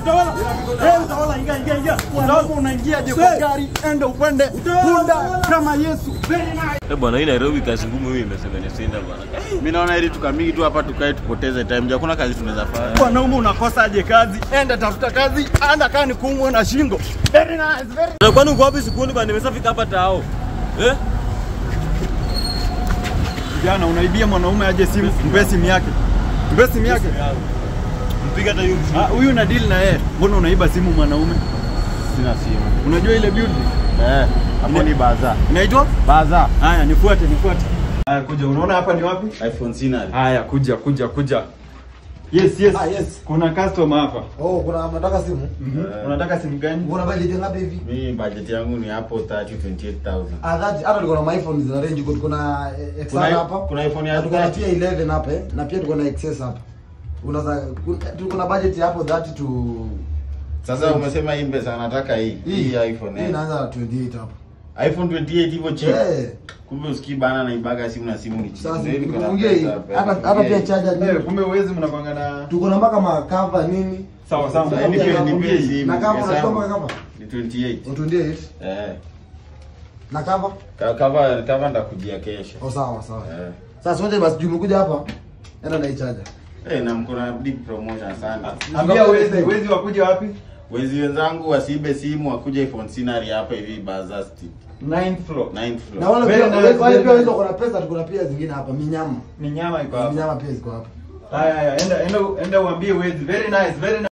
Utawala. Utawala ingia. Unaona unaingiaje kwa gari? Enda upande punda kama Yesu. Very nice. Bwana hii Nairobi kazi ngumu hii imesemenisinda bwana. Mimi naona ili tukamiki tu hapa tukae tupoteze time. Hakuna kazi tunaweza fanya. Bwana humu unakosaje kazi? Enda tafuta kazi, anda kani kuumwe na shingo. Very nice, very. Na kwani uko wapi sikuoni bwana nimesafika hapa tao? Jana unaibia mwanaume aje simu, mpe simu yake. Mpe simu yake. Mpiga hata hiyo. Huyu una deal na yeye. Mbona unaiba simu mwanaume? Sina simu. Unajua ile building? Hapo ni bazaar. Inaitwa? Bazaar. Haya, nifuate. Haya, kuja. Unaona hapa ni wapi? iPhone Scenery. Haya, kuja. Yes. Ah, yes. Kuna customer hapa. Oh, kuna mnataka simu? Unataka simu gani? Una budget ngapi hivi? Mimi budget yangu ni hapo 28,000. Hata tuko na iPhone za range kuna XR hapa. Kuna iPhone ya tuko na pia 11 hapa na pia tuko na XS hapa. Unaweza tuko na budget hapo 30 to. Sasa umesema hii pesa anataka hii iPhone. Hii inaanza 28 hapa. iPhone 28 hivyo cheap. Kumbe usikii bana na ibaga simu na simu ni cheap. Sasa nifungie hii. Hata pia charger. Kumbe uwezi mnapanga na Tuko na mpaka cover nini? Sawa. Nipe simu. Na cover unachukua cover? Ni 28. 28. Na cover? Cover ndakujia kesho. Oh, sawa. Sasa wote basi jumekuja hapa. Enda na charger. Na mkona big promotion sana. ambia wezi wakuja wapi? Wezi wenzangu wasibe simu wakuja iPhone Scenery hapa hivi Bazaar Street. 9th floor. Na wale pia wale kuna pesa tuko na pia zingine hapa minyama iko hapa. Minyama pia ziko hapa. Haya, enda uambie wezi. Very nice.